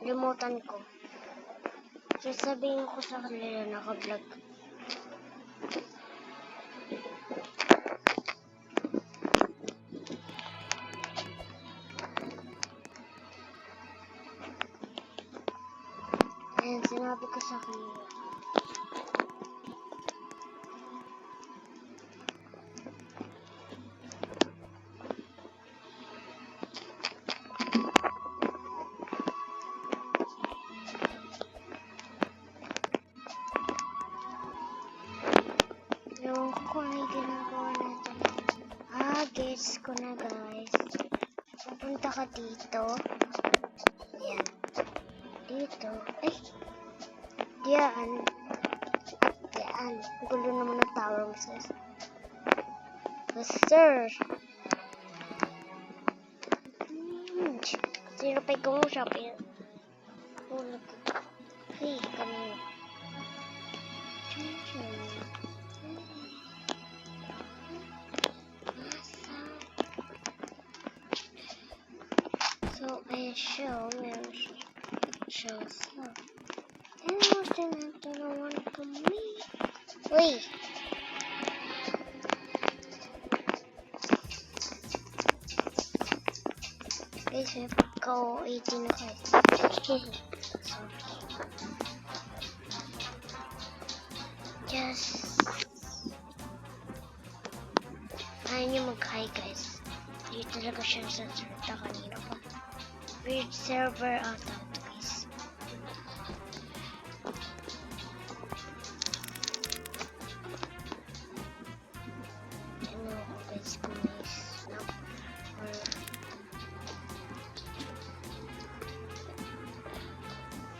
Limutan ko. Sasabihin ko sa kanila naka-vlog. Ayan, sinabi ko sa kanila. Ewan ko kung ano yung ginagawa natin. Gets ko na guys. Pupunta ka dito. Ayan. Dito. Ay! Diyan. Diyan. Gulo naman ang tower mo sis. Sir. Sino pa ikaw mo siya? Hulog. Hey, kanina. So I shows up. And what's the one for me? Wait. Guys, may pagka 18 na guys. Just ayaw niyo mag-hi guys. Hindi talaga siya sa salita kanina pa. Weird server out guys. Ano ako guys kung may snap or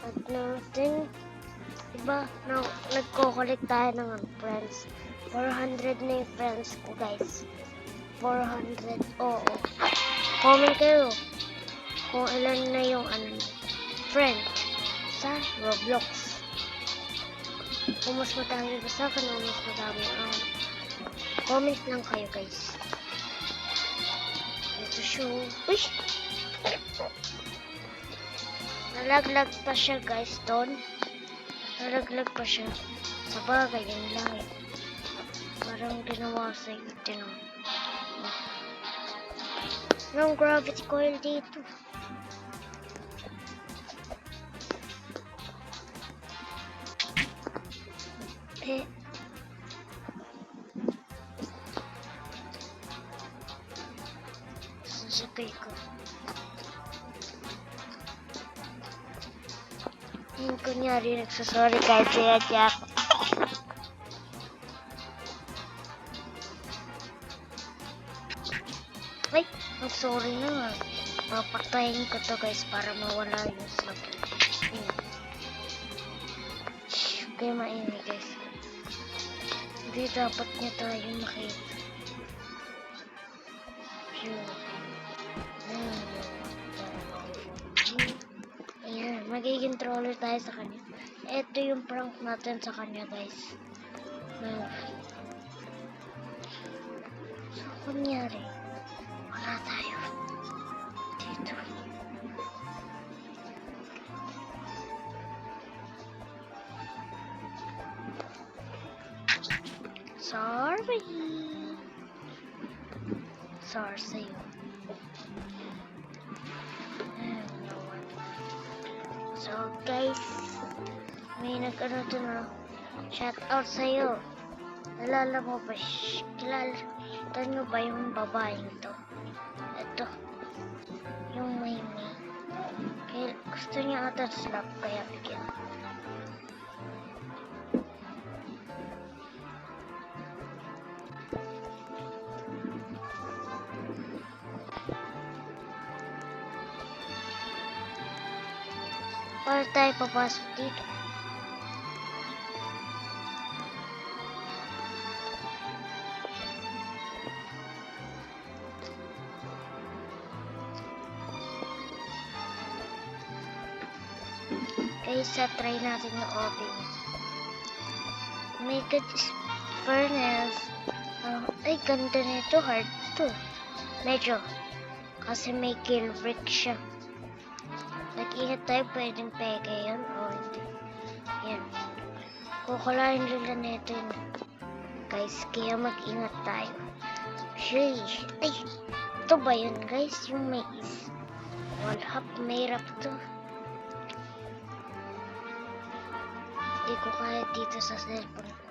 at natin diba nagko-collect tayo ng friends. 400 na yung friends ko guys. 400. Oo. Comment kayo kung ilan na yung friend sa Roblox. Kung mas madami ba sa akin o mas madami comment lang kayo guys. Ito show. Uy! Nalaglag pa siya guys doon. Nalaglag pa siya. Sa bagay yun lang eh. Parang ginawa sa itin. Anong gravity coil dito? Sasakay ko. Yung kunyari nagsasorry kahit siya. Ay, sorry na nga. Papatayin ko to guys para mawala yung slug. Okay, maingay guys. Hindi dapat niya tayo makita. Ayan, magiging troller tayo sa kanya. Ito yung prank natin sa kanya guys. So, kunyari, wala tayo dito. Sorry sa'yo. So guys, may nag-ano to na shout out sa'yo. Nalala mo ba? Kilala nyo ba yung babaeng to? Ito. Yung may. Kaya gusto niya ata slap kaya bigyan. Para tayo papasok dito. Guys, try natin yung OBS. Make it furnace. Ay, ganda nito. Hard to. Medyo. Kasi may kill brick siya. Nag-ingat tayo, pwedeng peke yun o hindi. Yan. Kukulain nila nito yun. Guys, kaya mag-ingat tayo. Sheesh. Ay, ito ba yun guys? Yung may is. Wallhap, mahirap to. Hindi ko kaya dito sa cellphone ko.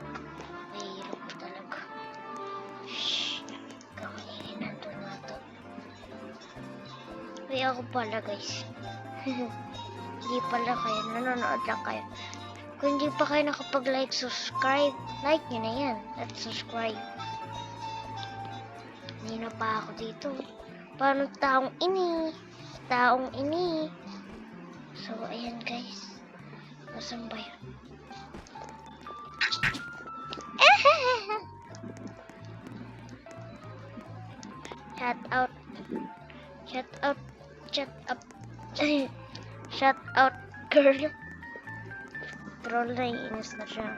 Mahirap talaga. Shhh. Kamingin nandun na to. Uy, ako pala guys. Hindi pala kayo. Nanonood lang kayo. Kung hindi pa kayo nakapag-like, subscribe. Like nyo na yan. At subscribe. Hindi na pa ako dito. Paano taong ini? Taong ini. So, ayan guys. Nasaan ba yun? Shout out. Shout out. Shut up. Shout out, girl. Troll na iinis na siya.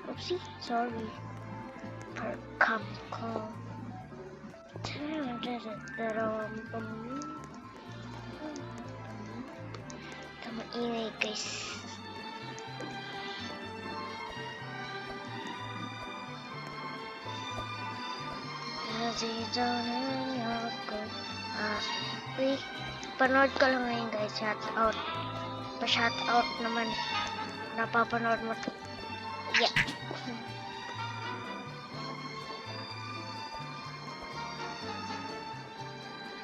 Oopsie. Sorry. Per come call. Tama ingay guys. Uy, panood ko lang ngayon guys. Shout out. Pa-shout out naman. Napapanood mo to. Yeah.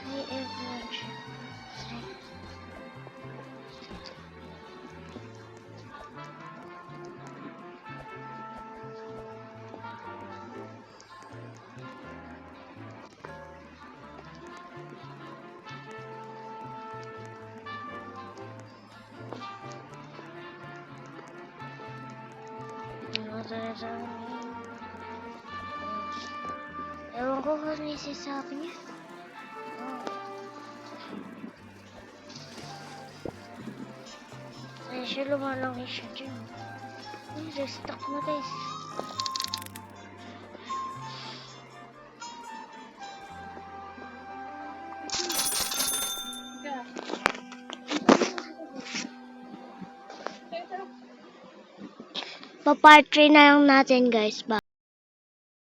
Hi everyone. Ewan ko kung may sasabi niya. Ay, siya lumalaki siya dyan. Ay, restock na guys. Pa-part 3 na lang natin guys. Bye.